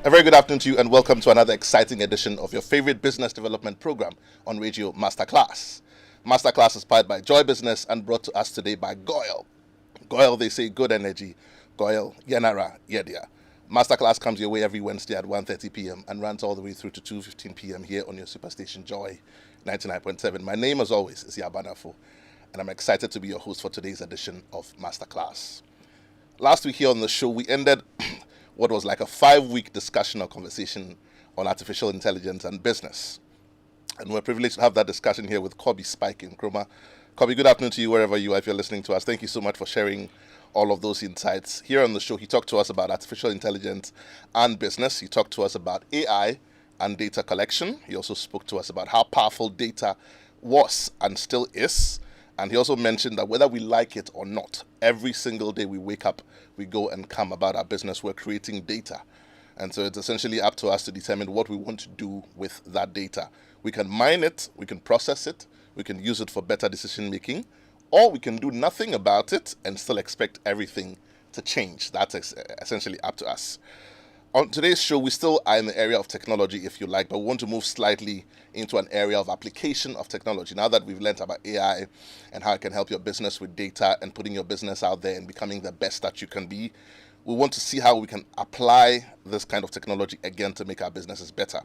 A very good afternoon to you and welcome to another exciting edition of your favorite business development program on radio, Masterclass. Masterclass is powered by Joy Business and brought to us today by Goyle. Goyle, they say good energy. Goyle, Yenara, Yedia. Masterclass comes your way every Wednesday at 1:30 p.m. and runs all the way through to 2:15 p.m. here on your superstation Joy 99.7. My name, as always, is Barnafo, and I'm excited to be your host for today's edition of Masterclass. Last week here on the show, we ended what was like a 5-week discussion or conversation on artificial intelligence and business. And we're privileged to have that discussion here with Kobe Spike in Chroma. Kobe, good afternoon to you wherever you are if you're listening to us. Thank you so much for sharing all of those insights. Here on the show, he talked to us about artificial intelligence and business. He talked to us about AI and data collection. He also spoke to us about how powerful data was and still is. And he also mentioned that whether we like it or not, every single day we wake up, we go and come about our business, we're creating data. And so it's essentially up to us to determine what we want to do with that data. We can mine it, we can process it, we can use it for better decision making, or we can do nothing about it and still expect everything to change. That's essentially up to us. On today's show, we still are in the area of technology, if you like, but we want to move slightly into an area of application of technology. Now that we've learned about AI and how it can help your business with data and putting your business out there and becoming the best that you can be, we want to see how we can apply this kind of technology again to make our businesses better.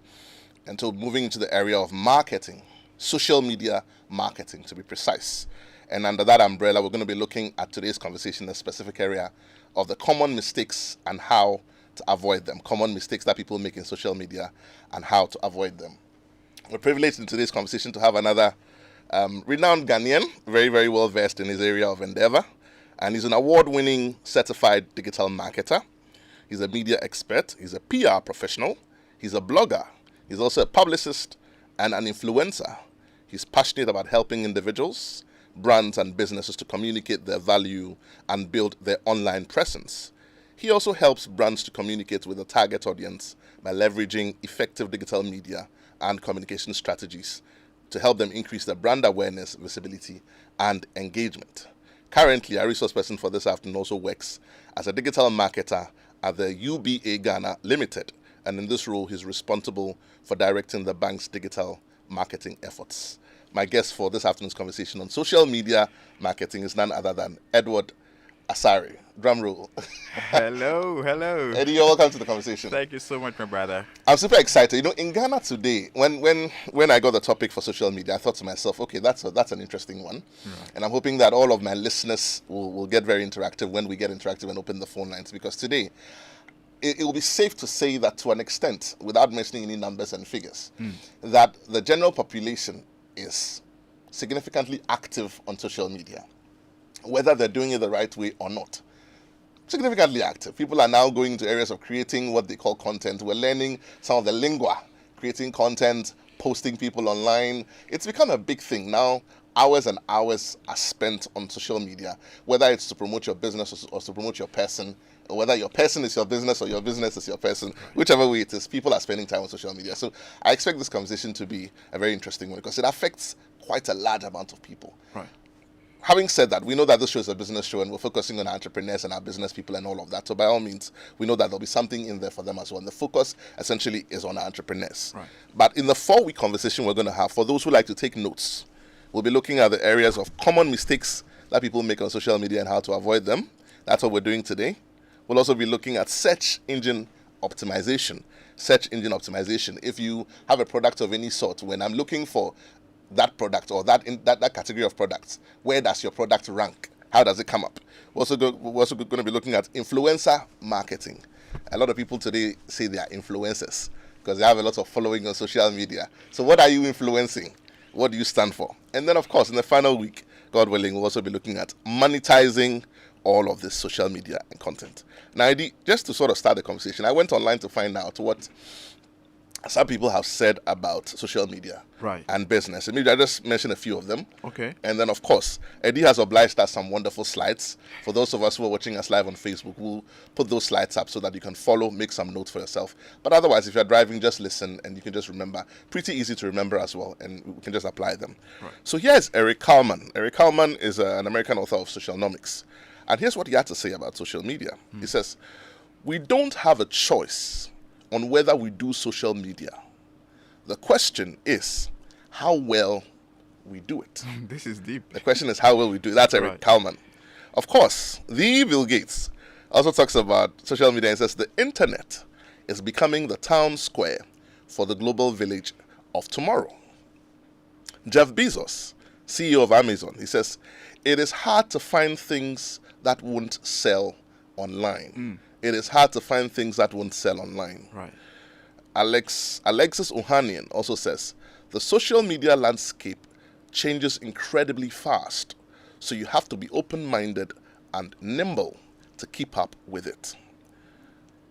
And so moving into the area of marketing, social media marketing to be precise. And under that umbrella, we're going to be looking at today's conversation, the specific area of the common mistakes and how to avoid them, common mistakes that people make in social media and how to avoid them. We're privileged in today's conversation to have another renowned Ghanaian, very, very well versed in his area of endeavor. And he's an award-winning certified digital marketer. He's a media expert. He's a PR professional. He's a blogger. He's also a publicist and an influencer. He's passionate about helping individuals, brands, and businesses to communicate their value and build their online presence. He also helps brands to communicate with a target audience by leveraging effective digital media and communication strategies to help them increase their brand awareness, visibility, and engagement. Currently, our resource person for this afternoon also works as a digital marketer at the UBA Ghana Limited, and in this role, he's responsible for directing the bank's digital marketing efforts. My guest for this afternoon's conversation on social media marketing is none other than Edward Asare. Drum roll. Hello. Eddie, you're welcome to the conversation. Thank you so much, my brother. I'm super excited. You know, in Ghana today, when I got the topic for social media, I thought to myself, okay, that's an interesting one. Right. And I'm hoping that all of my listeners will get very interactive when we get interactive and open the phone lines, because today, it will be safe to say that to an extent, without mentioning any numbers and figures, that the general population is significantly active on social media, whether they're doing it the right way or not. Significantly active. People are now going to areas of creating what they call content. We're learning some of the lingua, creating content, posting people online. It's become a big thing now. Hours and hours are spent on social media, whether it's to promote your business or to promote your person, or whether your person is your business or your business is your person, whichever way it is, people are spending time on social media. So I expect this conversation to be a very interesting one because it affects quite a large amount of people. Right. Having said that, we know that this show is a business show and we're focusing on entrepreneurs and our business people and all of that. So by all means, we know that there'll be something in there for them as well. And the focus essentially is on our entrepreneurs. Right. But in the 4-week conversation we're going to have, for those who like to take notes, we'll be looking at the areas of common mistakes that people make on social media and how to avoid them. That's what we're doing today. We'll also be looking at search engine optimization. Search engine optimization. If you have a product of any sort, when I'm looking for that product or that category of products, where does your product rank? How does it come up? We're also going to be looking at influencer marketing. A lot of people today say they are influencers because they have a lot of following on social media. So what are you influencing? What do you stand for? And then, of course, in the final week, God willing, we'll also be looking at monetizing all of this social media and content. Now, just to sort of start the conversation, I went online to find out what some people have said about social media Right. and business. And maybe I just mention a few of them. Okay. And then, of course, Eddie has obliged us some wonderful slides. For those of us who are watching us live on Facebook, we'll put those slides up so that you can follow, make some notes for yourself. But otherwise, if you're driving, just listen and you can just remember. Pretty easy to remember as well, and we can just apply them. Right. So here's Eric Kalman. Eric Kalman is an American author of socialnomics. And here's what he had to say about social media. He says, "We don't have a choice on whether we do social media. The question is how well we do it." This is deep. The question is how well we do it. That's Eric Right. Kalman. Of course, the Bill Gates also talks about social media and says the internet is becoming the town square for the global village of tomorrow. Jeff Bezos, CEO of Amazon, he says it is hard to find things that won't sell online. It is hard to find things that won't sell online. Right. Alexis Ohanian also says the social media landscape changes incredibly fast, so you have to be open-minded and nimble to keep up with it.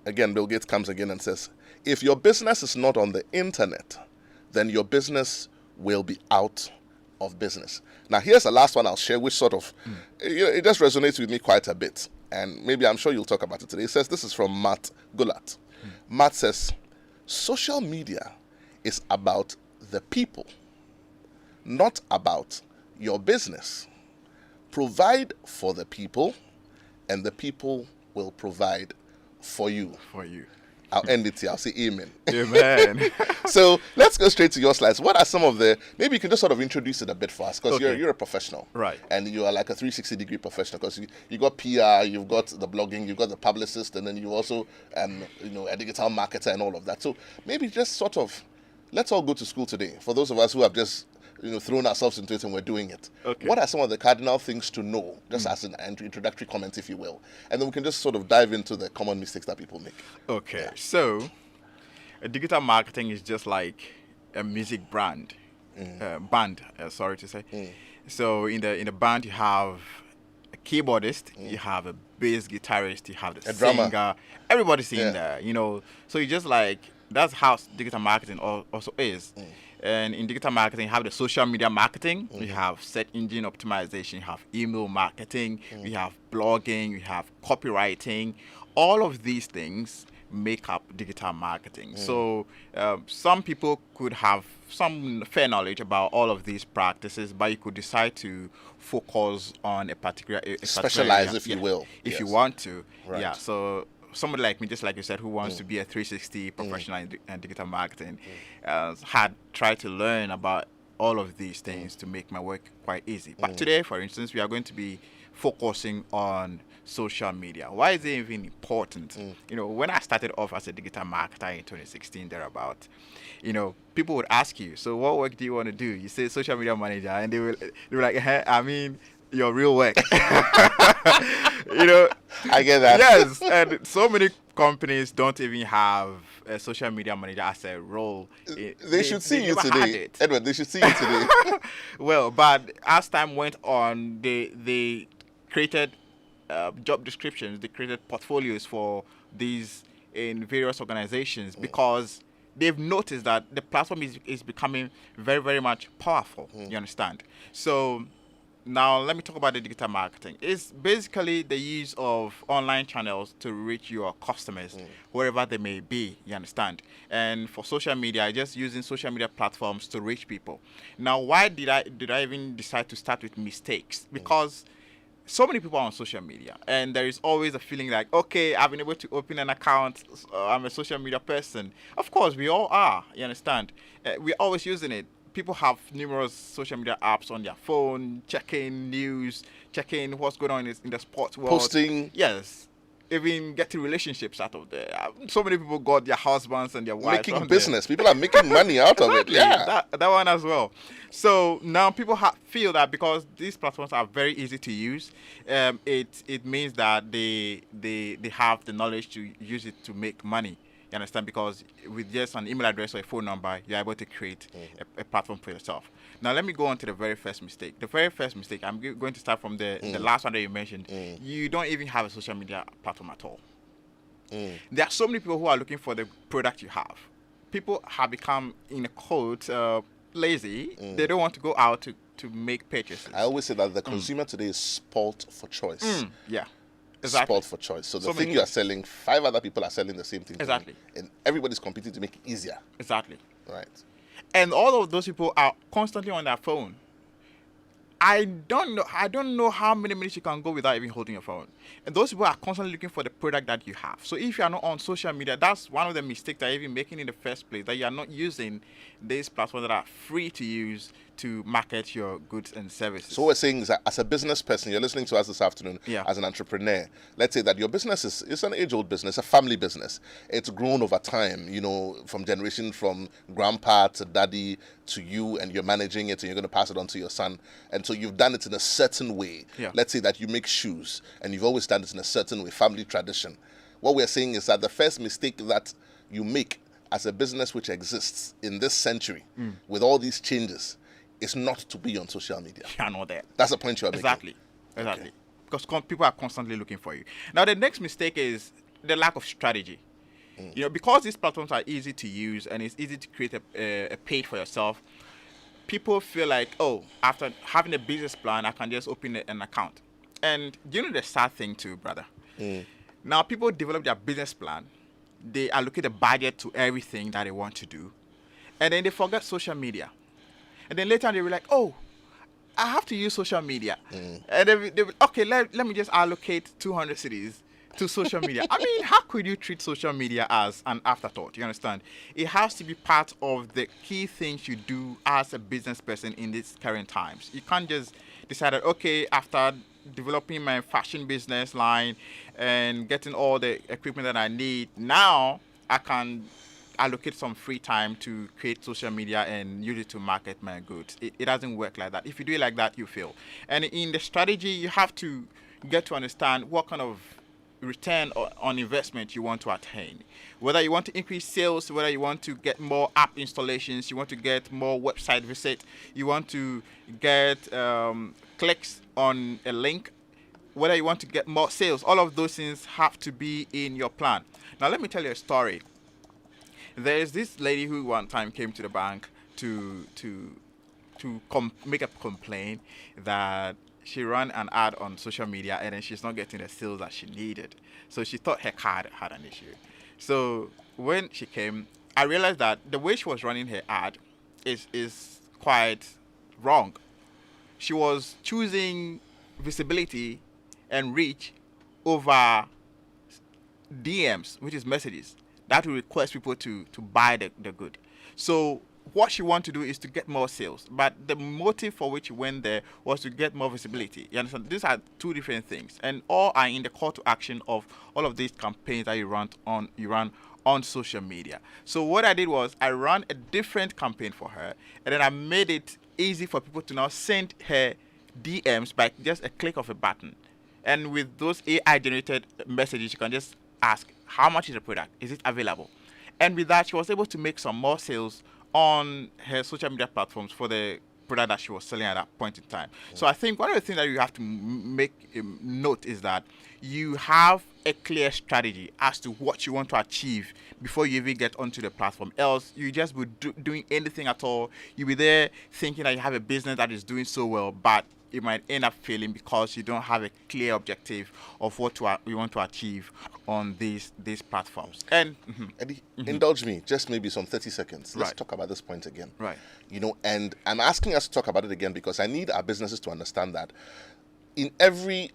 Again, Bill Gates comes again and says, if your business is not on the internet, then your business will be out of business. Now, here's the last one I'll share, which sort of, it just resonates with me quite a bit. And maybe I'm sure you'll talk about it today. It says, this is from Matt Gulat. Matt says, social media is about the people, not about your business. Provide for the people, and the people will provide for you. For you. I'll end it here. I'll say amen. Amen. So let's go straight to your slides. What are some of the, maybe you can just sort of introduce it a bit for us, because Okay. you're a professional. Right. And you are like a 360-degree professional, because you got PR, you've got the blogging, you've got the publicist, and then you also, a digital marketer and all of that. So maybe just sort of, let's all go to school today. For those of us who have just thrown ourselves into it and we're doing it. Okay. What are some of the cardinal things to know, just as an introductory comment, if you will? And then we can just sort of dive into the common mistakes that people make. Okay. So, digital marketing is just like a music band. Sorry to say. So in the band you have a keyboardist, you have a bass guitarist, you have the A singer, drummer. everybody's in there. So you just like that's how digital marketing also is. And in digital marketing, you have the social media marketing, you have search engine optimization, you have email marketing, you have blogging, you have copywriting. All of these things make up digital marketing. So some people could have some fair knowledge about all of these practices, but you could decide to focus on a particular Specialize, area, if you will. if you Yes. want to. Right. Yeah. So somebody like me, just like you said, who wants to be a 360 professional in digital marketing, had tried to learn about all of these things to make my work quite easy. But today, for instance, we are going to be focusing on social media. Why is it even important? When I started off as a digital marketer in 2016, thereabout, people would ask you, so what work do you want to do? You say social media manager, and they were like, hey, I mean, your real work. I get that. Yes, and so many companies don't even have a social media manager as a role. They should see you never had today. it. Edward, they should see you today. Well, but as time went on, they created job descriptions, they created portfolios for these in various organizations because they've noticed that the platform is becoming very, very much powerful. You understand? So now let me talk about the digital marketing. It's basically the use of online channels to reach your customers wherever they may be. You understand? And for social media, just using social media platforms to reach people. Now, why did I even decide to start with mistakes? Because so many people are on social media, and there is always a feeling like, okay, I've been able to open an account. I'm a social media person. Of course, we all are. You understand? We're always using it. People have numerous social media apps on their phone, checking news, checking what's going on in the sports world. Posting. Yes. Even getting relationships out of there. So many people got their husbands and their wives. Making business. People are making money out of it. Exactly. Yeah. That one as well. So now people feel that because these platforms are very easy to use, it means that they have the knowledge to use it to make money. You understand? Because with just an email address or a phone number, you're able to create a platform for yourself. Now, let me go on to the very first mistake. The very first mistake, I'm going to start from the last one that you mentioned. You don't even have a social media platform at all. There are so many people who are looking for the product you have, people have become, in a quote, lazy. They don't want to go out to make purchases. I always say that the consumer today is spoilt for choice. Yeah, exactly. Spoilt for choice. So the thing you are selling, 5 other people are selling the same thing. Exactly. And everybody's competing to make it easier. Exactly. Right. And all of those people are constantly on their phone. I don't know how many minutes you can go without even holding your phone. And those people are constantly looking for the product that you have. So if you are not on social media, that's one of the mistakes that you're even making in the first place, that you are not using these platforms that are free to use to market your goods and services. So what we're saying is that as a business person, you're listening to us this afternoon, as an entrepreneur, let's say that your business is an age-old business, a family business. It's grown over time, from generation, from grandpa to daddy to you, and you're managing it and you're going to pass it on to your son. And so you've done it in a certain way. Let's say that you make shoes and you've always done it in a certain way, family tradition. What we're saying is that the first mistake that you make as a business which exists in this century with all these changes is not to be on social media. You are not there. That's the point you are making. Exactly. Okay. Because people are constantly looking for you. Now, the next mistake is the lack of strategy. Because these platforms are easy to use and it's easy to create a page for yourself, people feel like, after having a business plan, I can just open an account. And the sad thing too, brother? Now, people develop their business plan. They allocate a budget to everything that they want to do. And then they forget social media. And then later they were like, I have to use social media. And they okay, let me just allocate 200 cities to social media. I mean, how could you treat social media as an afterthought? You understand? It has to be part of the key things you do as a business person in these current times. You can't just decide that, okay, after developing my fashion business line and getting all the equipment that I need, now I can allocate some free time to create social media and use it to market my goods. It doesn't work like that. If you do it like that, you fail. And in the strategy, you have to get to understand what kind of return on investment you want to attain. Whether you want to increase sales, whether you want to get more app installations, you want to get more website visits, you want to get clicks on a link, whether you want to get more sales, all of those things have to be in your plan. Now, let me tell you a story. There's this lady who one time came to the bank to make a complaint that she ran an ad on social media and then she's not getting the sales that she needed. So she thought her card had an issue. So when she came, I realized that the way she was running her ad is quite wrong. She was choosing visibility and reach over DMs, which is messages that will request people to buy the good. So what she wanted to do is to get more sales, but the motive for which she went there was to get more visibility. You understand? These are two different things, and all are in the call to action of all of these campaigns that you run on social media. So what I did was I ran a different campaign for her, and then I made it easy for people to now send her DMs by just a click of a button. And with those AI-generated messages, you can just ask, how much is the product? Is it available? And with that, she was able to make some more sales on her social media platforms for the product that she was selling at that point in time. So I think one of the things that you have to make note is that you have a clear strategy as to what you want to achieve before you even get onto the platform. Else, you just be doing anything at all. You'll be there thinking that you have a business that is doing so well, but it might end up failing because you don't have a clear objective of what you want to achieve on these platforms. And Eddie, indulge me, just maybe some 30 seconds. Let's talk about this point again. Right. And I'm asking us to talk about it again because I need our businesses to understand that in every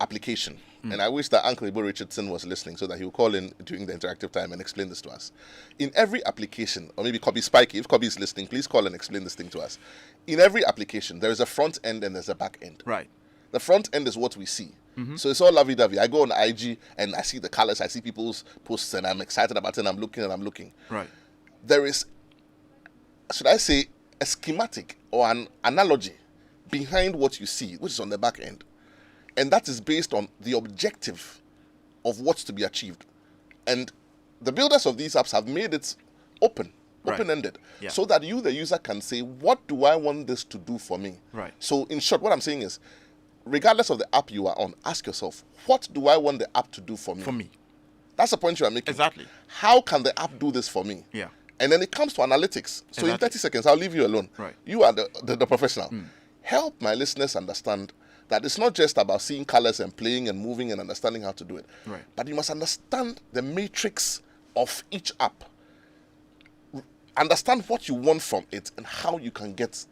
application, and I wish that Uncle Ibo Richardson was listening so that he would call in during the interactive time and explain this to us. In every application, or maybe Kobe Spikey, if Kobe is listening, please call and explain this thing to us. In every application, there is a front end and there's a back end. Right. The front end is what we see. So it's all lovey-dovey. I go on IG and I see the colors, I see people's posts, and I'm excited about it, and I'm looking. Right. There is, should I say, a schematic or an analogy behind what you see, which is on the back end. And that is based on the objective of what's to be achieved. And the builders of these apps have made it open-ended, so that you, the user, can say, what do I want this to do for me? Right. So in short, what I'm saying is, regardless of the app you are on, ask yourself, what do I want the app to do for me? For me. That's the point you are making. Exactly. How can the app do this for me? Yeah. And then it comes to analytics. So in Exactly. 30 seconds, I'll leave you alone. Right. You are the professional. Help my listeners understand that it's not just about seeing colors and playing and moving and understanding how to do it. Right. But you must understand the matrix of each app. Understand what you want from it and how you can get.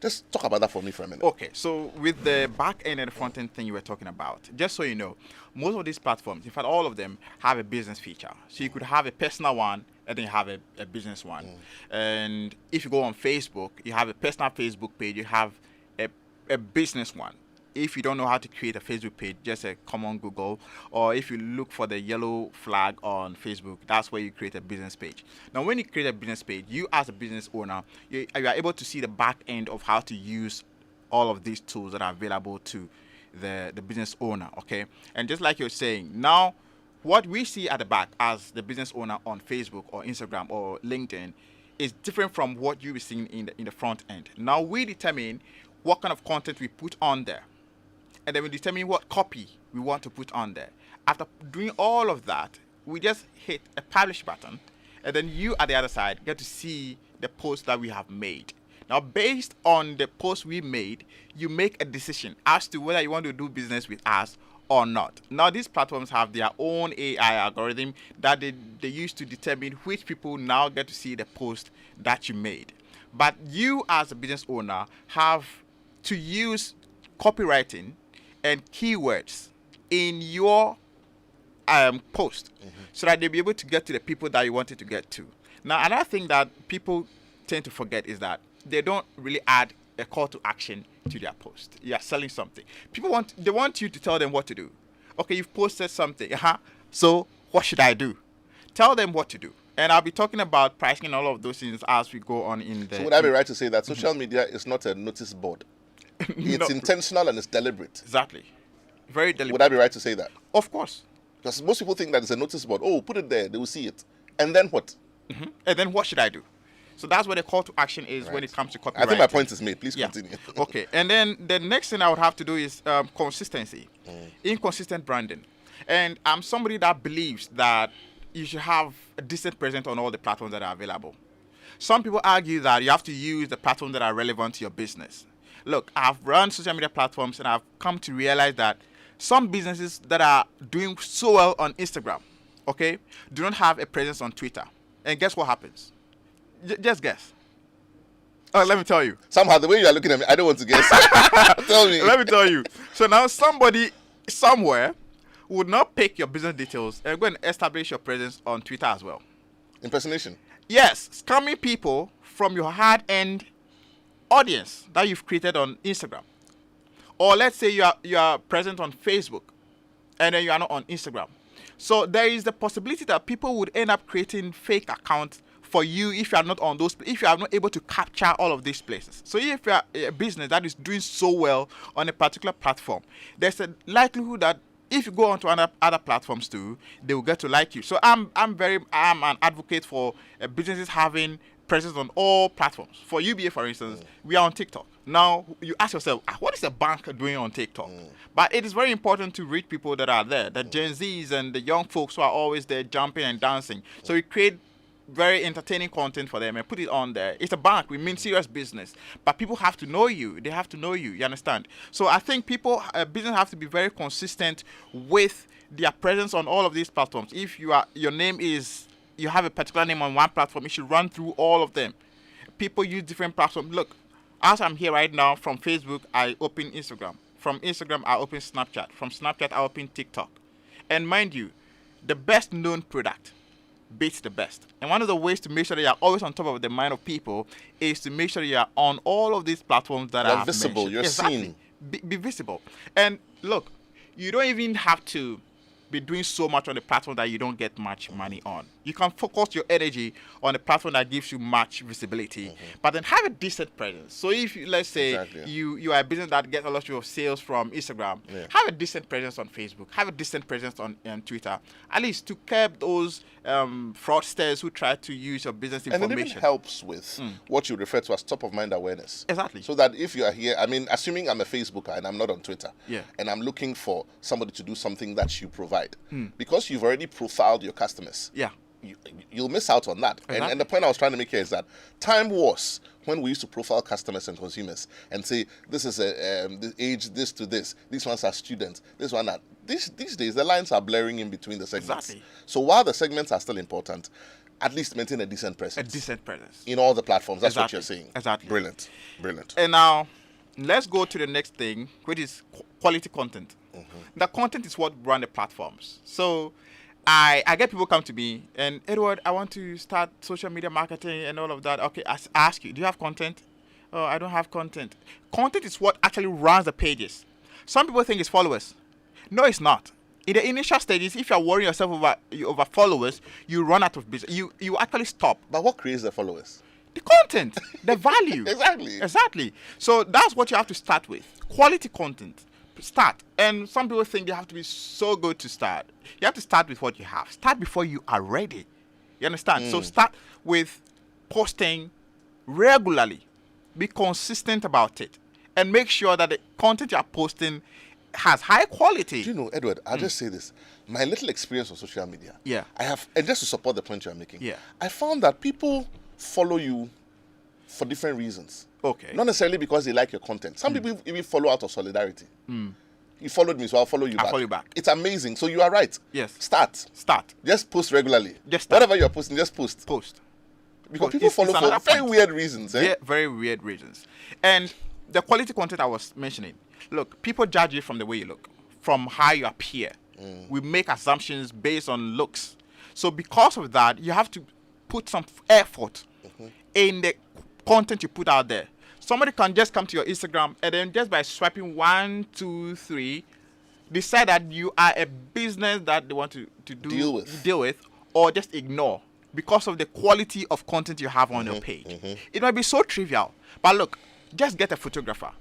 Just talk about that for me for a minute. Okay, so with the back end and the front end thing you were talking about, just so you know, most of these platforms, in fact, all of them have a business feature. So you could have a personal one and then you have a business one. And if you go on Facebook, you have a personal Facebook page, you have a business one. If you don't know how to create a Facebook page, just a common Google, or if you look for the yellow flag on Facebook, that's where you create a business page. Now, when you create a business page, you as a business owner, you are able to see the back end of how to use all of these tools that are available to the business owner, okay? And just like you're saying, now, what we see at the back as the business owner on Facebook or Instagram or LinkedIn is different from what you'll be seeing in the front end. Now, we determine what kind of content we put on there. And then we determine what copy we want to put on there. After doing all of that, we just hit a publish button, and then you at the other side get to see the post that we have made. Now, based on the post we made, you make a decision as to whether you want to do business with us or not. Now, these platforms have their own AI algorithm that they use to determine which people now get to see the post that you made. But you as a business owner have to use copywriting and keywords in your post so that they'll be able to get to the people that you wanted to get to. Now, another thing that people tend to forget is that they don't really add a call to action to their post. You are selling something. They want you to tell them what to do. Okay, you've posted something. So what should I do? Tell them what to do. And I'll be talking about pricing and all of those things as we go on in the... So would I be right to say that social media is not a notice board? It's intentional and it's deliberate. Exactly. Very deliberate. Would I be right to say that? Of course. Because most people think that it's a notice board. Oh, put it there, they will see it. And then what? And then what should I do? So that's where the call to action is when it comes to copywriting. I think my point is made. Please continue. Okay. And then the next thing I would have to do is consistency. Inconsistent branding. And I'm somebody that believes that you should have a decent presence on all the platforms that are available. Some people argue that you have to use the platforms that are relevant to your business. Look, I've run social media platforms and I've come to realize that some businesses that are doing so well on Instagram, okay, do not have a presence on Twitter. And guess what happens? Just guess. Oh, let me tell you. Somehow, the way you are looking at me, I don't want to guess. Tell me. Let me tell you. So now somebody somewhere would not pick your business details and go and establish your presence on Twitter as well. Impersonation. Yes, scamming people from your hard-earned audience that you've created on Instagram. Or let's say you are present on Facebook and then you are not on Instagram. So there is the possibility that people would end up creating fake accounts for you if you are not on those, if you are not able to capture all of these places. So if you are a business that is doing so well on a particular platform, there's a likelihood that if you go on to other platforms too, they will get to like you. So I'm an advocate for businesses having presence on all platforms. For UBA, for instance, we are on TikTok. Now, you ask yourself, what is a bank doing on TikTok? But it is very important to reach people that are there, the Gen Zs and the young folks who are always there jumping and dancing. So we create very entertaining content for them and put it on there. It's a bank. We mean serious business. But people have to know you. They have to know you. You understand? So I think business have to be very consistent with their presence on all of these platforms. If you have a particular name on one platform, you should run through all of them. People use different platforms. Look, as I'm here right now, from Facebook, I open Instagram. From Instagram, I open Snapchat. From Snapchat, I open TikTok. And mind you, the best known product beats the best. And one of the ways to make sure that you're always on top of the mind of people is to make sure you're on all of these platforms that are visible. You're seen. Be visible. And look, you don't even have to be doing so much on the platform that you don't get much money on. You can focus your energy on a platform that gives you much visibility, but then have a decent presence. So if, let's say, you are a business that gets a lot of sales from Instagram, have a decent presence on Facebook, have a decent presence on Twitter, at least to curb those fraudsters who try to use your business information. And it even helps with what you refer to as top-of-mind awareness. Exactly. So that if you are here, I mean, assuming I'm a Facebooker and I'm not on Twitter, Yeah. and I'm looking for somebody to do something that you provide, because you've already profiled your customers. Yeah. you'll miss out on that. Exactly. And the point I was trying to make here is that time was when we used to profile customers and consumers and say, this is the age, this to this, these ones are students, this one are. These days, the lines are blurring in between the segments. Exactly. So while the segments are still important, at least maintain a decent presence. A decent presence. In all the platforms. That's what Exactly. you're saying. Exactly. Brilliant. Brilliant. And now, let's go to the next thing, which is quality content. The content is what run the platforms. So I get people come to me and, Edward, I want to start social media marketing and all of that. Okay, I ask you, do you have content? Oh, I don't have content. Content is what actually runs the pages. Some people think it's followers. No, it's not. In the initial stages, if you're worrying yourself over followers, you run out of business. You actually stop. But what creates the followers? The content, the value. Exactly. Exactly. So that's what you have to start with. Quality content. Start. And some people think they have to be so good to start. You have to start with what you have. Start before you are ready. You understand? So start with posting regularly. Be consistent about it. And make sure that the content you are posting has high quality. Do you know, Edward, I'll just say this. My little experience on social media. Yeah. I have, and just to support the point you're making. Yeah. I found that people follow you for different reasons. Okay. Not necessarily because they like your content. Some people even follow out of solidarity. You followed me, so I'll follow you back. I'll follow you back. It's amazing. So you are right. Yes. Start. Just post regularly. Just start. Whatever you're posting, just post. Because people follow for very weird reasons. Yeah, very weird reasons. And the quality content I was mentioning, look, people judge you from the way you look, from how you appear. We make assumptions based on looks. So because of that, you have to put some effort in the content you put out there. Somebody can just come to your Instagram and then just by swiping 1, 2, 3, decide that you are a business that they want to deal with, or just ignore because of the quality of content you have on your page. It might be so trivial, but look, just get a photographer.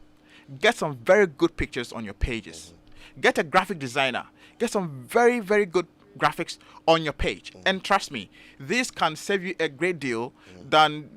Get some very good pictures on your pages. Get a graphic designer. Get some very, very good graphics on your page. And trust me, this can save you a great deal than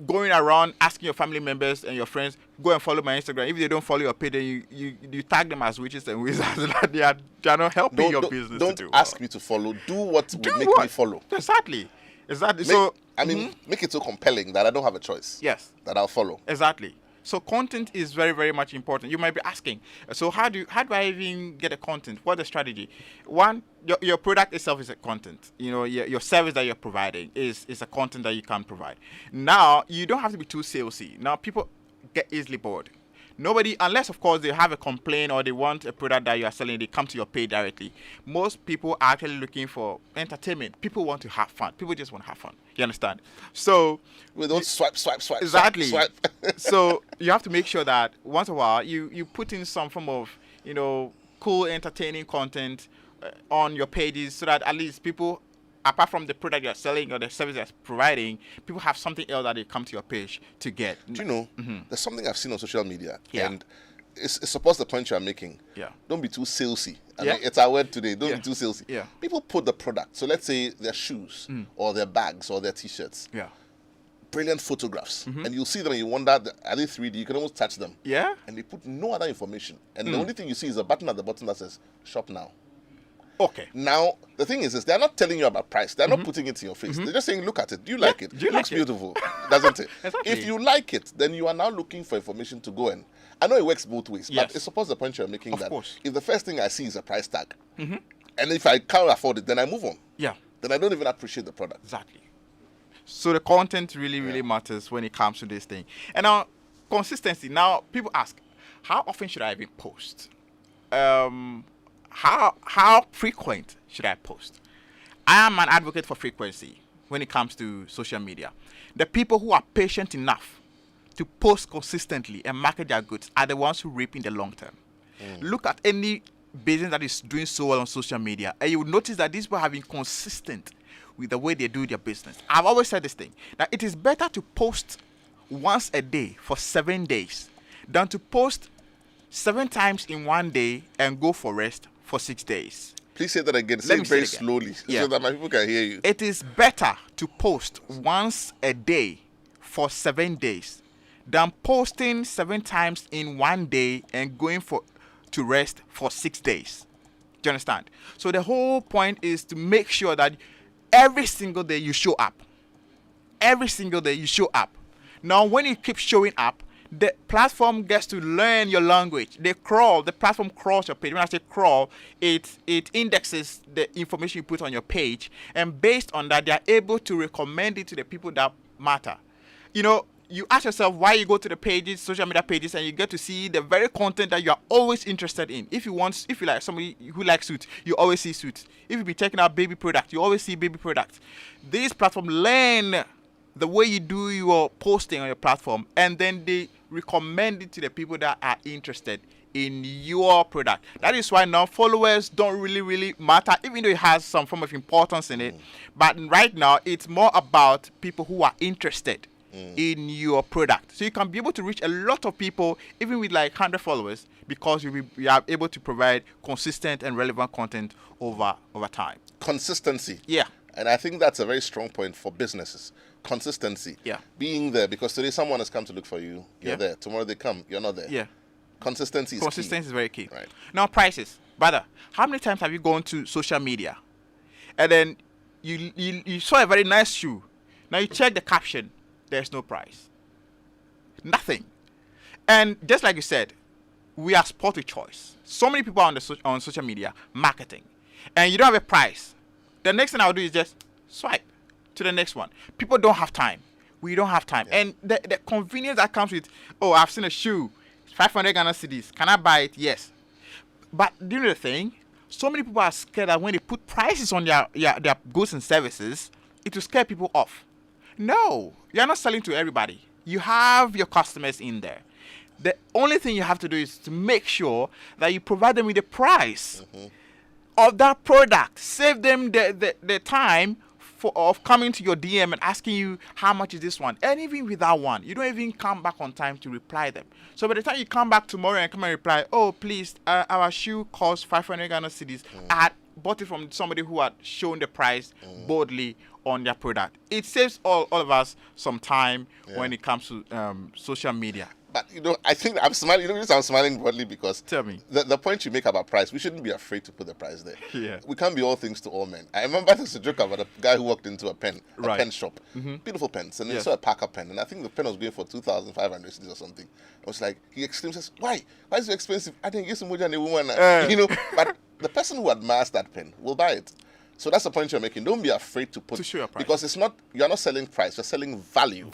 going around asking your family members and your friends, go and follow my Instagram. If they don't follow your page, then you tag them as witches and wizards. they are not helping your business. Don't to do ask well. me to follow. Do what will make me follow. Exactly. Make it so compelling that I don't have a choice. Yes. That I'll follow. Exactly. So content is very, very much important. You might be asking, so how do I even get a content? What's the strategy? One, your product itself is a content. You know, your service that you're providing is a content that you can provide. Now, you don't have to be too salesy. Now, people get easily bored. Nobody, unless of course they have a complaint or they want a product that you are selling, they come to your page directly. Most people are actually looking for entertainment. People want to have fun. People just want to have fun. You understand? So we don't swipe. Exactly. Swipe. So you have to make sure that once in a while you put in some form of cool, entertaining content on your pages, so that at least people, apart from the product you're selling or the service you're providing, people have something else that they come to your page to get. Do you know, there's something I've seen on social media, Yeah. and it supports the point you're making. Yeah. Don't be too salesy. I Yeah. mean, it's our word today. Don't Yeah. be too salesy. Yeah. People put the product. So let's say their shoes or their bags or their T-shirts. Yeah. Brilliant photographs. And you'll see them and you wonder, are they 3D? You can almost touch them. Yeah. And they put no other information. And the only thing you see is a button at the bottom that says, shop now. Okay. Now, the thing is they're not telling you about price. They're not putting it in your face. They're just saying, look at it. Do you like it? Do you It looks like it? beautiful, doesn't it? Exactly. If you like it, then you are now looking for information to go in. I know it works both ways, Yes. but it supports the point you're making Of that course. if the first thing I see is a price tag, and if I can't afford it, then I move on. Yeah. Then I don't even appreciate the product. Exactly. So the content really matters when it comes to this thing. And now, consistency. Now, people ask, how often should I even post? How frequent should I post? I am an advocate for frequency when it comes to social media. The people who are patient enough to post consistently and market their goods are the ones who reap in the long term. Look at any business that is doing so well on social media, and you will notice that these people have been consistent with the way they do their business. I've always said this thing, that it is better to post once a day for 7 days than to post 7 times in one day and go for rest for 6 days. Please say that again. Say me it say very it again. slowly Yeah. so that my people can hear you. It is better to post once a day for 7 days than posting 7 times in one day and going to rest for 6 days. Do you understand? So the whole point is to make sure that every single day you show up. Every single day you show up. Now, when you keep showing up, the platform gets to learn your language. The platform crawls your page. When I say crawl, it indexes the information you put on your page, and based on that, they are able to recommend it to the people that matter. You know, you ask yourself why you go to the pages, social media pages, and you get to see the very content that you are always interested in. If you like somebody who likes suits, you always see suits. If you be checking out baby products, you always see baby products. These platforms learn the way you do your posting on your platform, and then they recommend it to the people that are interested in your product. That is why now followers don't really matter, even though it has some form of importance in it. But right now, it's more about people who are interested in your product. So you can be able to reach a lot of people, even with like 100 followers, because you are able to provide consistent and relevant content over time. Consistency. Yeah. And I think that's a very strong point for businesses. Consistency. Yeah. Being there, because today someone has come to look for you, you're there. Tomorrow they come, you're not there. Yeah. Consistency is very key. Right. Now, prices. Brother, how many times have you gone to social media and then you saw a very nice shoe? Now you check the caption, there's no price. Nothing. And just like you said, we are sport with choice. So many people are on social media marketing, and you don't have a price. The next thing I'll do is just swipe to the next one. People don't have time. We don't have time. Yeah. And the convenience that comes with, oh, I've seen a shoe, 500 Ghana cedis. Can I buy it? Yes. But do you know the thing? So many people are scared that when they put prices on their goods and services, it will scare people off. No, you're not selling to everybody. You have your customers in there. The only thing you have to do is to make sure that you provide them with the price of that product. Save them the time of coming to your DM and asking you how much is this one. And even with that one, you don't even come back on time to reply them. So by the time you come back tomorrow and come and reply, oh, please, our shoe costs 500 Ghana cedis. I had bought it from somebody who had shown the price boldly on their product. It saves all of us some time when it comes to social media. But, I think I'm smiling. I'm smiling broadly because tell me the point you make about price, we shouldn't be afraid to put the price there. Yeah. We can't be all things to all men. I remember there's a joke about a guy who walked into a pen shop, beautiful pens, and he saw a Parker pen, and I think the pen was going for 2,500 cedis or something. I was like, he exclaimed, says, why is it so expensive? I didn't get some money on a woman. But the person who admires that pen will buy it. So that's the point you're making. Don't be afraid to show your price, because you're not selling price, you're selling value.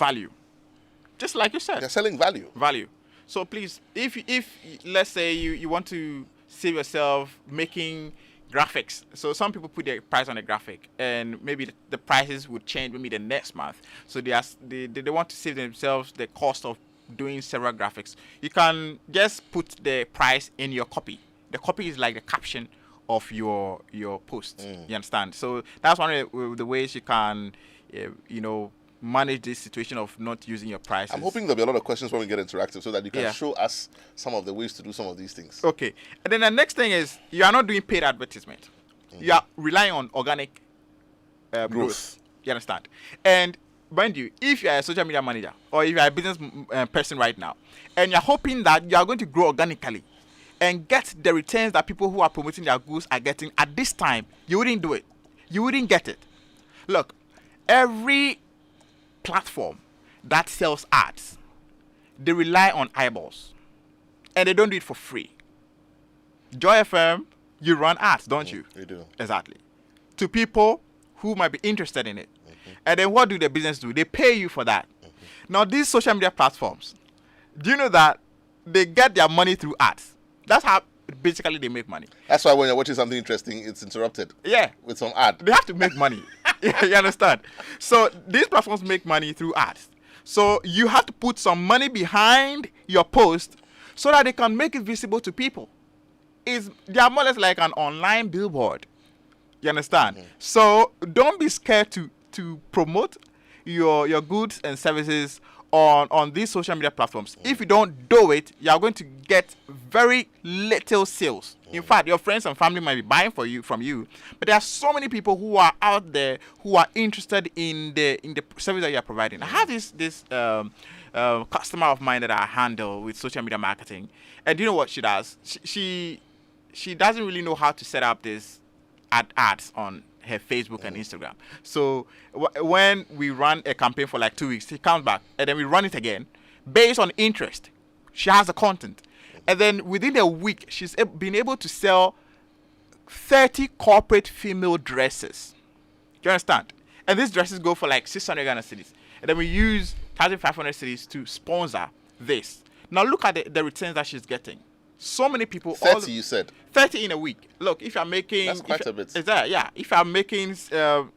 Just like you said. They're selling value. So please, if let's say you want to save yourself making graphics. So some people put their price on a graphic, and maybe the prices would change maybe the next month. So they want to save themselves the cost of doing several graphics. You can just put the price in your copy. The copy is like the caption of your post. You understand? So that's one of the ways you can manage this situation of not using your prices. I'm hoping there'll be a lot of questions when we get interactive so that you can show us some of the ways to do some of these things. Okay. And then the next thing is you are not doing paid advertisement. You are relying on organic growth. You understand? And mind you, if you are a social media manager or if you are a business person right now, and you're hoping that you are going to grow organically and get the returns that people who are promoting their goods are getting at this time, you wouldn't do it. You wouldn't get it. Look, every platform that sells ads, they rely on eyeballs, and they don't do it for free. Joy FM, you run ads, don't you? We do. Exactly. To people who might be interested in it. And then what do the business do? They pay you for that. Now, these social media platforms, do you know that they get their money through ads? That's how basically they make money. That's why when you're watching something interesting, it's interrupted. Yeah. With some ad. They have to make money. You understand? So these platforms make money through ads. So you have to put some money behind your post so that they can make it visible to people. They are more or less like an online billboard. You understand? So don't be scared to promote your goods and services on these social media platforms. If you don't do it, you are going to get very little sales. In fact, your friends and family might be buying from you, but there are so many people who are out there who are interested in the service that you are providing. I have this customer of mine that I handle with social media marketing, and do you know what she does? She doesn't really know how to set up this ads on her Facebook and Instagram. So when we run a campaign for like 2 weeks, she comes back and then we run it again based on interest. She has the content, and then within a week, she's been able to sell 30 corporate female dresses. Do you understand? And these dresses go for like 600 Ghana cedis. And then we use 1,500 cedis to sponsor this. Now look at the returns that she's getting. So many people. 30, you said? 30 in a week. Look, if you're making. That's quite a bit. Is that? Yeah. If you're making 30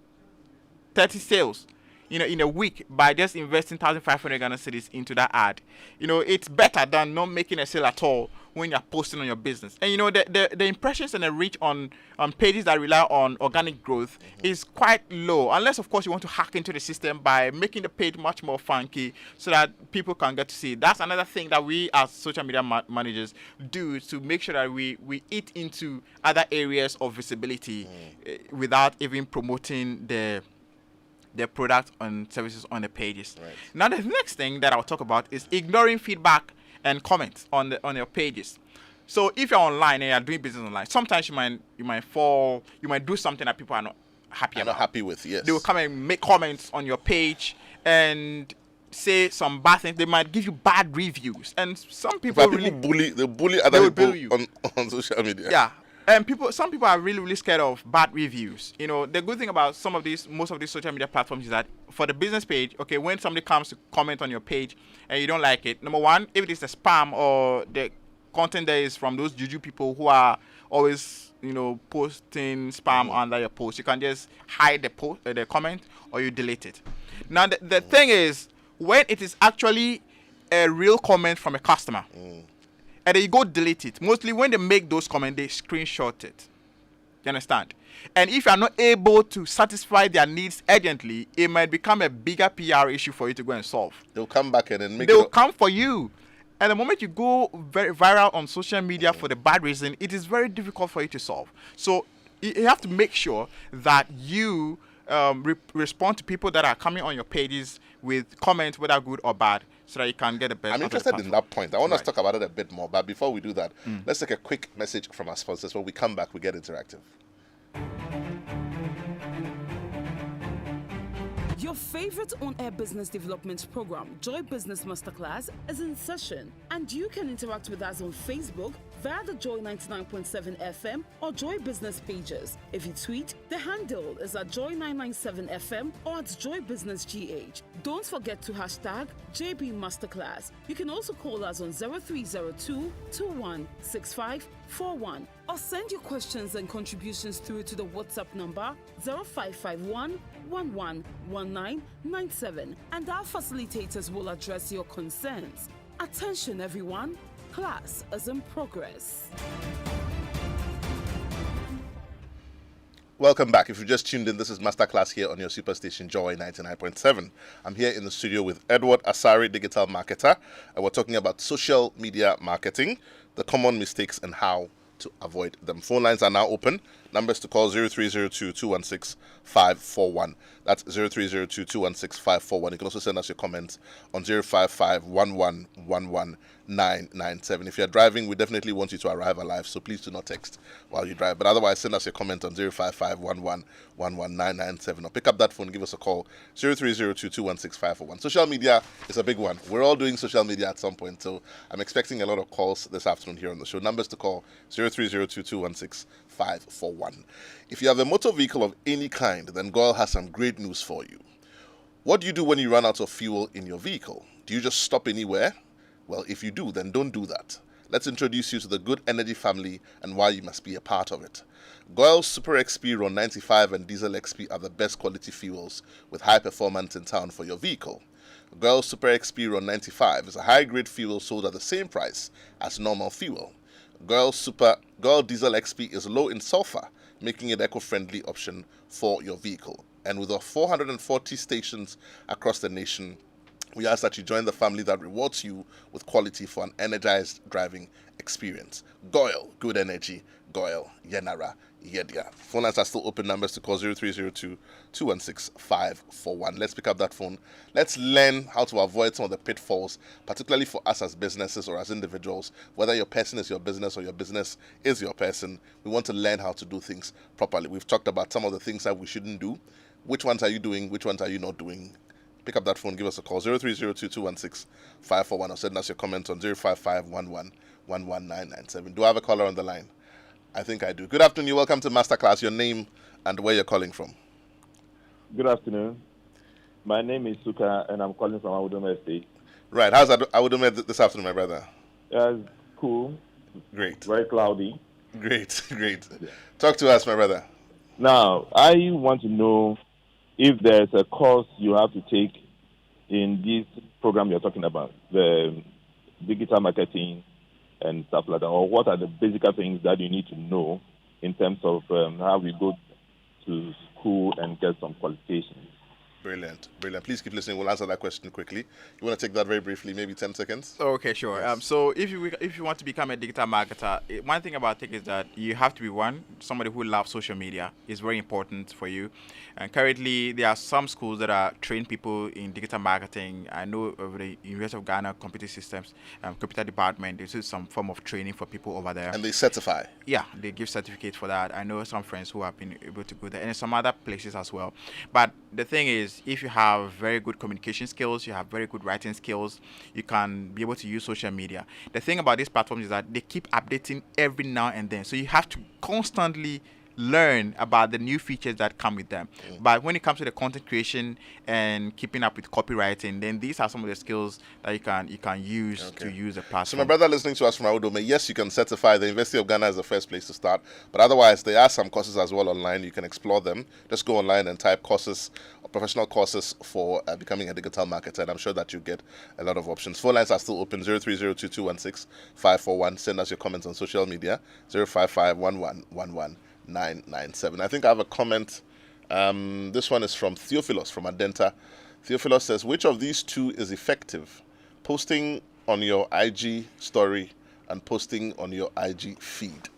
sales, in a week by just investing 1,500 Ghana cedis into that ad, it's better than not making a sale at all when you're posting on your business. And the impressions and the reach on pages that rely on organic growth is quite low, unless of course you want to hack into the system by making the page much more funky so that people can get to see it. That's another thing that we as social media managers do to make sure that we eat into other areas of visibility without even promoting the product and services on the pages. Right. Now the next thing that I'll talk about is ignoring feedback and comments on your pages. So if you're online and you're doing business online, sometimes you might do something that people are not happy about. Not happy with, yes. They will come and make comments on your page and say some bad things. They might give you bad reviews, and some people bully other people on social media. Yeah. And some people are really, really scared of bad reviews. The good thing about most of these social media platforms is that for the business page, okay, when somebody comes to comment on your page and you don't like it, number one, if it is a spam or the content there is from those juju people who are always, posting spam under your post, you can just hide the comment or you delete it. Now, the thing is, when it is actually a real comment from a customer, and then you go delete it. Mostly when they make those comments, they screenshot it. You understand? And if you are not able to satisfy their needs urgently, it might become a bigger PR issue for you to go and solve. They'll come back and then They will come for you. And the moment you go very viral on social media for the bad reason, it is very difficult for you to solve. So you have to make sure that you respond to people that are coming on your pages with comments, whether good or bad, so that you can get the best. I'm interested in that point. I want us to talk about it a bit more. But before we do that, let's take a quick message from our sponsors. When we come back, we get interactive. Your favorite on-air business development program, Joy Business Masterclass, is in session, and you can interact with us on Facebook via the Joy 99.7 FM or Joy Business pages. If you tweet, the handle is at Joy 997 FM or at Joy Business GH. Don't forget to hashtag JB Masterclass. You can also call us on 0302 216541 or send your questions and contributions through to the WhatsApp number 0551 111997, and our facilitators will address your concerns. Attention everyone, class is in progress. Welcome back. If you just tuned in, this is Masterclass here on your superstation Joy 99.7. I'm here in the studio with Edward Asari, digital marketer, and we're talking about social media marketing, the common mistakes and how to avoid them. Phone lines are now open. Numbers to call 0302-216-541. That's 0302-216-541. You can also send us your comments on 055-1111-997. If you're driving, we definitely want you to arrive alive, so please do not text while you drive. But otherwise, send us your comment on 055-1111-997. Or pick up that phone, give us a call, 0302-216-541. Social media is a big one. We're all doing social media at some point, so I'm expecting a lot of calls this afternoon here on the show. Numbers to call 0302-216-541. If you have a motor vehicle of any kind, then Goyle has some great news for you. What do you do when you run out of fuel in your vehicle? Do you just stop anywhere? Well, if you do, then don't do that. Let's introduce you to the Good Energy family and why you must be a part of it. Goyle Super XP Ron 95 and Diesel XP are the best quality fuels with high performance in town for your vehicle. Goyle Super XP Ron 95 is a high-grade fuel sold at the same price as normal fuel. Goyle Diesel XP is low in sulfur, making it an eco-friendly option for your vehicle. And with our 440 stations across the nation, we ask that you join the family that rewards you with quality for an energized driving experience. Goyle, good energy, Goyle Yenara Yedia. Phone lines are still open. Numbers to call 0302-216-541. Let's pick up that phone. Let's learn how to avoid some of the pitfalls, particularly for us as businesses or as individuals. Whether your person is your business or your business is your person, we want to learn how to do things properly. We've talked about some of the things that we shouldn't do. Which ones are you doing? Which ones are you not doing? Pick up that phone, give us a call, 0302-216-541, or send us your comments on 05511-11997. Do I have a caller on the line? I think I do. Good afternoon. Welcome to Masterclass. Your name and where you're calling from. Good afternoon. My name is Suka, and I'm calling from Awudome Estate. Right. How's Awudome this afternoon, my brother? It's cool. Great. Very cloudy. Great. Yeah. Talk to us, my brother. Now, I want to know if there's a course you have to take in this program you're talking about, the digital marketing and stuff like that, or what are the basic things that you need to know in terms of how we go to school and get some qualifications. Brilliant. Please keep listening. We'll answer that question quickly. You want to take that very briefly, maybe 10 seconds? Okay, sure. Yes. So if you want to become a digital marketer, one thing about it is that you have to be somebody who loves social media. Is very important for you. And currently, there are some schools that are training people in digital marketing. I know over the University of Ghana Computer Systems, Computer Department, there's some form of training for people over there. And they certify? Yeah, they give certificates for that. I know some friends who have been able to go there, and some other places as well. But the thing is, if you have very good communication skills, you have very good writing skills, you can be able to use social media. The thing about these platforms is that they keep updating every now and then. So you have to constantly learn about the new features that come with them. But when it comes to the content creation and keeping up with copywriting, then these are some of the skills that you can use to use a platform. So my brother listening to us from Awudome, yes, you can certify. The University of Ghana is the first place to start. But otherwise, there are some courses as well online. You can explore them. Just go online and type courses, professional courses for becoming a digital marketer, and I'm sure that you get a lot of options. Phone lines are still open, 0302-216-541. Send us your comments on social media, 055-11-11997. I think I have a comment. This one is from Theophilus from Adenta. Theophilus says, which of these two is effective? Posting on your IG story and posting on your IG feed.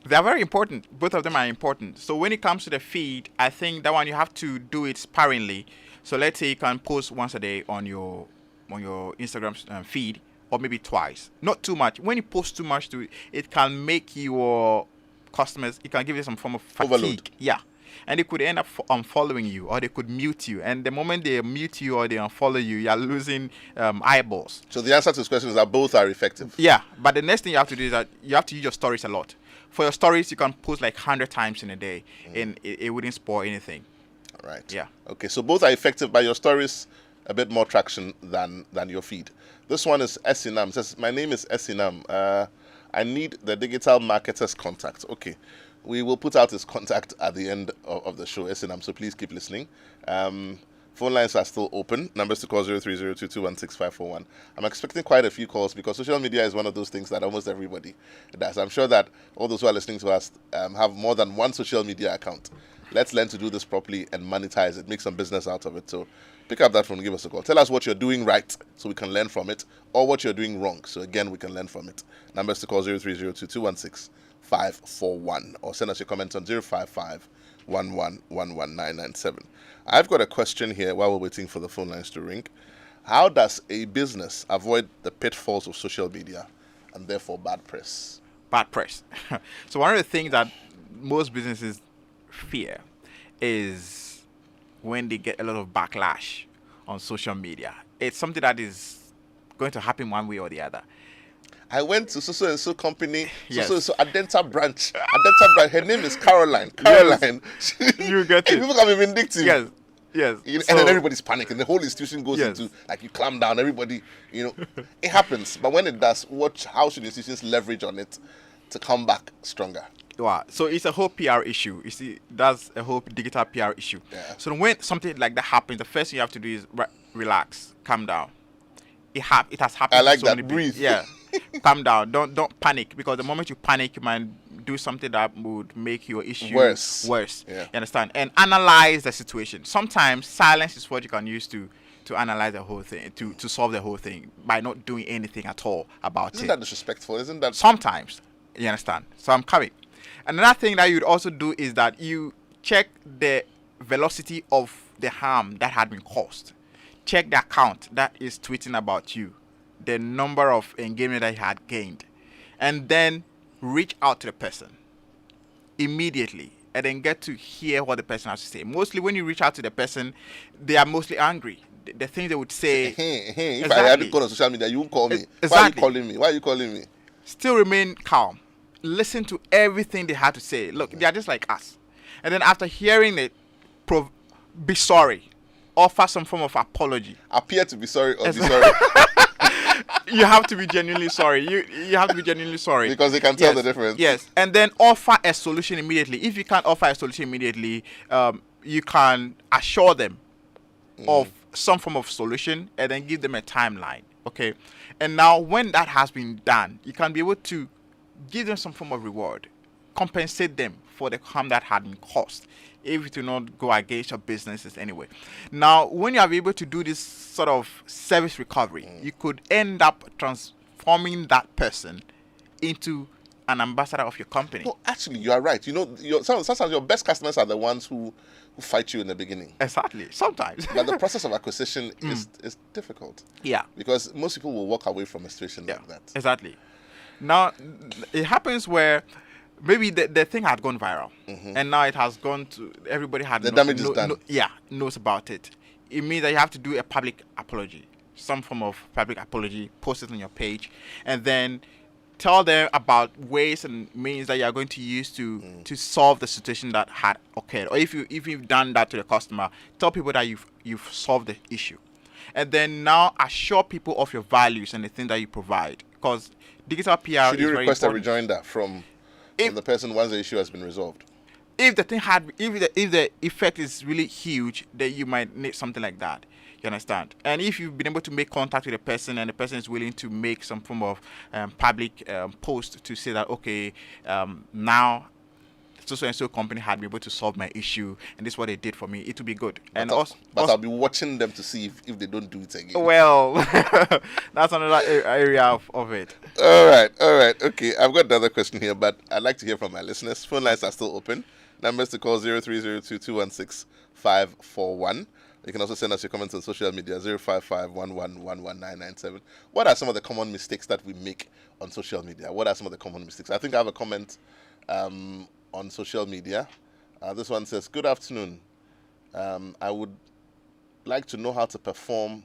They are very important. Both of them are important. So when it comes to the feed, I think that one you have to do it sparingly. So let's say you can post once a day on your Instagram feed, or maybe twice. Not too much. When you post too much to it, it can make your customers, it can give you some form of fatigue. Overload. Yeah. And they could end up unfollowing you, or they could mute you. And the moment they mute you or they unfollow you, you're losing eyeballs. So the answer to this question is that both are effective. Yeah. But the next thing you have to do is that you have to use your stories a lot. For your stories, you can post like 100 times in a day, and it wouldn't spoil anything. All right. Yeah. Okay, so both are effective, but your stories a bit more traction than your feed. This one is Anim. Says, my name is Anim. I need the digital marketer's contact. Okay. We will put out his contact at the end of the show, Anim, so please keep listening. Phone lines are still open. Numbers to call 0302-216-541. I'm expecting quite a few calls because social media is one of those things that almost everybody does. I'm sure that all those who are listening to us have more than one social media account. Let's learn to do this properly and monetize it, make some business out of it. So pick up that phone and give us a call. Tell us what you're doing right so we can learn from it, or what you're doing wrong so again we can learn from it. Numbers to call 0302-216-541, or send us your comments on 055-11-11997. I've got a question here while we're waiting for the phone lines to ring. How does a business avoid the pitfalls of social media and therefore bad press? Bad press. So one of the things that most businesses fear is when they get a lot of backlash on social media. It's something that is going to happen one way or the other. I went to so and so company, Yes. so Adenta branch. Her name is Caroline. You get it. People can be vindictive. Yes. And then everybody's panicking. The whole institution goes into, like, you calm down. Everybody, it happens. But when it does, how should institutions leverage on it to come back stronger? Wow. So it's a whole PR issue. You see, that's a whole digital PR issue. Yeah. So when something like that happens, the first thing you have to do is relax, calm down. It has happened. I like to so that. many Breathe. people. Yeah. Calm down. Don't panic, because the moment you panic, you might do something that would make your issue worse. Yeah. You understand? And analyze the situation. Sometimes silence is what you can use to analyze the whole thing, to solve the whole thing, by not doing anything at all about it. Isn't that disrespectful? Isn't that? Sometimes. You understand? So I'm coming. Another thing that you'd also do is that you check the velocity of the harm that had been caused. Check the account that is tweeting about you, the number of engagement that you had gained, and then reach out to the person immediately and then get to hear what the person has to say. Mostly when you reach out to the person, they are mostly angry. The things they would say. If I had to go on social media, you won't call me. Exactly. Why are you calling me? Why are you calling me? Still remain calm. Listen to everything they had to say. Look, they are just like us. And then after hearing it, be sorry. Offer some form of apology. Appear to be sorry or be sorry. You have to be genuinely sorry. You have to be genuinely sorry. Because they can tell the difference. Yes. And then offer a solution immediately. If you can't offer a solution immediately, you can assure them of some form of solution and then give them a timeline. Okay. And now when that has been done, you can be able to give them some form of reward. Compensate them for the harm that had been caused, if it will not go against your businesses anyway. Now, when you are able to do this sort of service recovery, you could end up transforming that person into an ambassador of your company. No, actually, you are right. You know, sometimes your best customers are the ones who fight you in the beginning. Exactly. Sometimes. But the process of acquisition is difficult. Yeah. Because most people will walk away from a situation like that. Exactly. Now, it happens where maybe the thing had gone viral, and now it has gone to everybody had the damage is done. Knows about it. It means that you have to do a public apology, some form of public apology, post it on your page, and then tell them about ways and means that you are going to use to solve the situation that had occurred. Or if you've done that to the customer, tell people that you've solved the issue, and then now assure people of your values and the things that you provide. Because digital PR should you is request very a rejoinder from the person once the issue has been resolved? If the effect is really huge, then you might need something like that. You understand? And if you've been able to make contact with the person and the person is willing to make some form of public post to say that, okay, now so and so company had been able to solve my issue and this is what they did for me, it will be good. But I'll be watching them to see if they don't do it again. Well, that's another area of it. All right. Okay, I've got another question here, but I'd like to hear from my listeners. Phone lines are still open. Numbers to call 0302-216-541. You can also send us your comments on social media, 055-1111-997. What are some of the common mistakes that we make on social media? What are some of the common mistakes? I think I have a comment on social media. This one says, good afternoon. I would like to know how to perform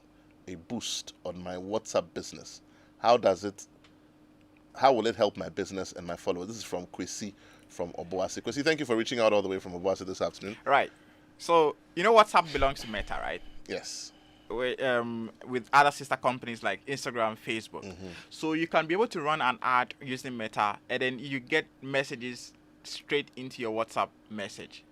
a boost on my WhatsApp business. How will it help my business and my followers? This is from Kwesi from Obuasi. Kwesi, thank you for reaching out all the way from Obuasi this afternoon. Right. So, you know WhatsApp belongs to Meta, right? Yes. With other sister companies like Instagram, Facebook. So you can be able to run an ad using Meta, and then you get messages straight into your WhatsApp message.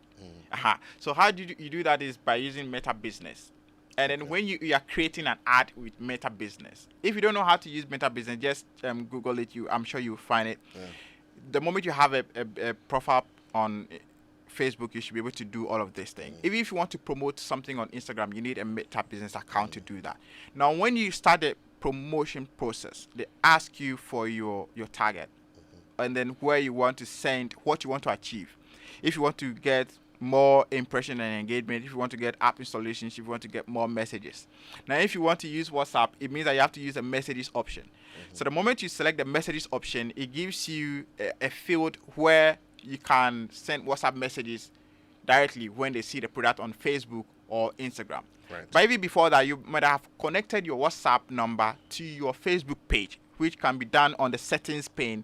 So how do you do that is by using Meta Business. And then when you are creating an ad with Meta Business, if you don't know how to use Meta Business, just Google it. I'm sure you'll find it. Yeah. The moment you have a profile on Facebook, you should be able to do all of this thing. Even if you want to promote something on Instagram, you need a Meta Business account to do that. Now, when you start the promotion process, they ask you for your target, and then where you want to send, what you want to achieve. If you want to get more impression and engagement, if you want to get app installations, if you want to get more messages. Now, if you want to use WhatsApp, it means that you have to use the messages option. So the moment you select the messages option, it gives you a field where you can send WhatsApp messages directly when they see the product on Facebook or Instagram. Right. But even before that, you might have connected your WhatsApp number to your Facebook page, which can be done on the settings pane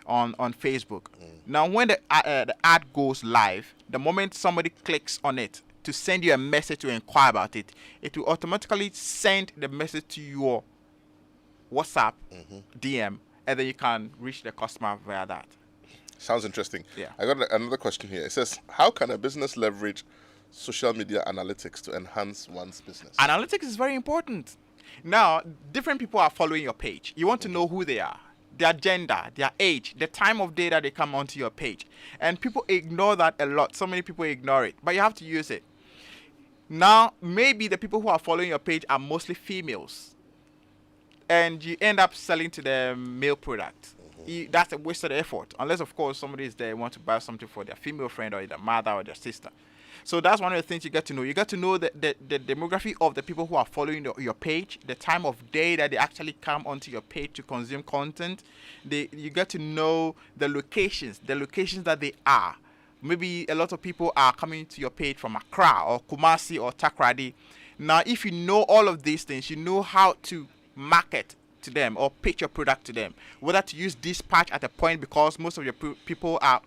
on Facebook. Now, when the ad goes live, the moment somebody clicks on it to send you a message to inquire about it, it will automatically send the message to your WhatsApp DM, and then you can reach the customer via that. Sounds interesting. Yeah. I got another question here. It says, how can a business leverage social media analytics to enhance one's business? Analytics is very important. Now, different people are following your page. You want to know who they are, their gender, their age, the time of day that they come onto your page. And people ignore that a lot. So many people ignore it, but you have to use it. Now, maybe the people who are following your page are mostly females, and you end up selling to them male products. That's a wasted effort. Unless, of course, somebody is there and want to buy something for their female friend or their mother or their sister. So that's one of the things you get to know. You get to know the demography of the people who are following your page, the time of day that they actually come onto your page to consume content. You get to know the locations that they are. Maybe a lot of people are coming to your page from Accra or Kumasi or Takoradi. Now, if you know all of these things, you know how to market to them or pitch your product to them. Whether to use dispatch at a point, because most of your people are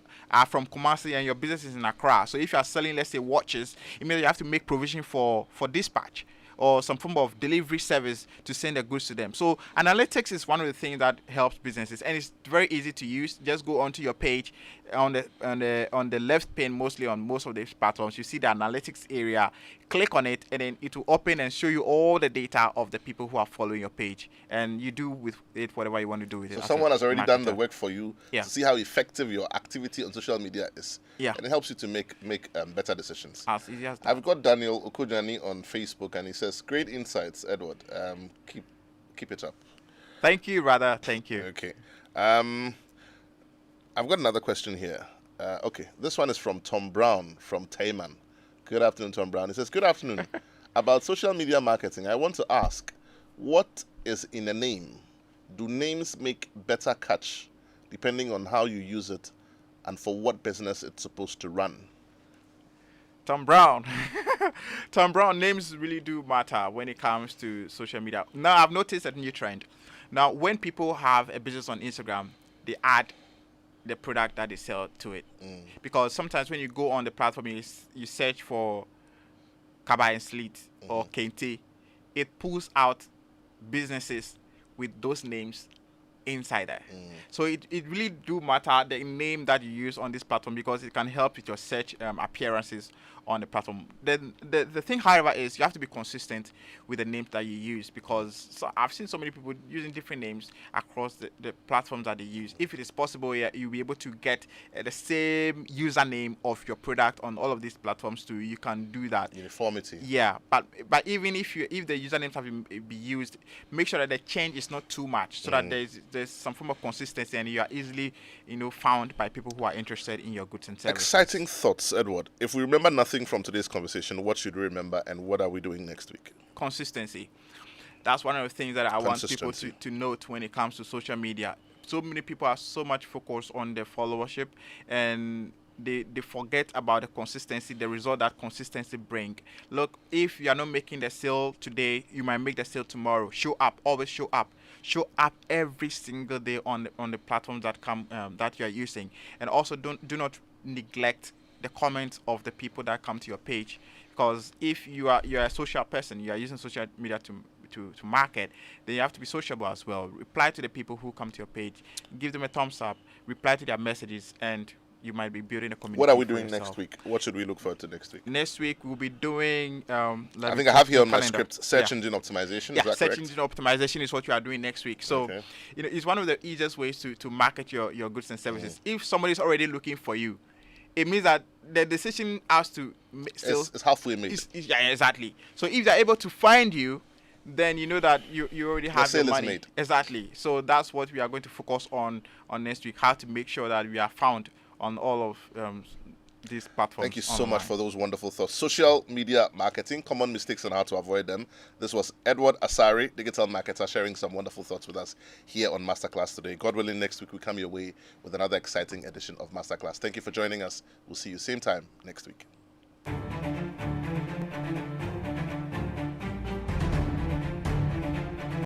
from Kumasi and your business is in Accra. So if you are selling, let's say, watches, it means you have to make provision for dispatch or some form of delivery service to send the goods to them. So analytics is one of the things that helps businesses, and it's very easy to use. Just go onto your page on the left pane, mostly on most of these platforms. You see the analytics area. Click on it, and then it will open and show you all the data of the people who are following your page, and you do with it whatever you want to do with it. So someone has already done the work for you to see how effective your activity on social media is. Yeah. And it helps you to make better decisions. As easy as that. I've got Daniel Okojani on Facebook, and he says, "Great insights, Edward. Keep it up." Thank you, brother. Thank you. Okay. I've got another question here. Okay, this one is from Tom Brown from Tayman. Good afternoon, Tom Brown. He says, "Good afternoon. About social media marketing, I want to ask, what is in a name? Do names make better catch depending on how you use it and for what business it's supposed to run?" Tom Brown. Tom Brown, names really do matter when it comes to social media. Now, I've noticed a new trend. Now, when people have a business on Instagram, they add the product that they sell to it. Because sometimes when you go on the platform, you search for Kaba and Sleet or Kente, it pulls out businesses with those names inside there. So it really do matter the name that you use on this platform, because it can help with your search appearances on the platform. Then the thing, however, is you have to be consistent with the names that you use, because I've seen so many people using different names across the platforms that they use. If it is possible, you'll be able to get the same username of your product on all of these platforms too. You can do that. Uniformity. Yeah, but even if the usernames have be used, make sure that the change is not too much, so that there's some form of consistency, and you are easily found by people who are interested in your goods and services. Exciting thoughts, Edward. If we remember nothing from today's conversation, what should we remember, and what are we doing next week? Consistency. That's one of the things that I want people to note when it comes to social media. So many people are so much focused on their followership, and they forget about the consistency, the result that consistency bring. Look, if you are not making the sale today, you might make the sale tomorrow. Show up. Always show up. Show up every single day on the platforms that you are using, and also do not neglect the comments of the people that come to your page, because if you're a social person, you are using social media to market, then you have to be sociable as well. Reply to the people who come to your page, give them a thumbs up, reply to their messages, and you might be building a community. What are we doing next week? What should we look forward to next week? Next week we'll be doing I think I have here on my script search engine optimization. Yeah, is that search correct? engine optimization is what you are doing next week. So it's one of the easiest ways to market your goods and services. If somebody's already looking for you, it means that the decision has to still It's halfway made. Yeah, exactly. So if they're able to find you, then you know that you already have the money. Made. Exactly. So that's what we are going to focus on next week, how to make sure that we are found on all of these platforms. Thank you so much for those wonderful thoughts. Social media marketing, common mistakes and how to avoid them. This was Edward Asari, digital marketer, sharing some wonderful thoughts with us here on Masterclass today. God willing, next week we come your way with another exciting edition of Masterclass. Thank you for joining us. We'll see you same time next week.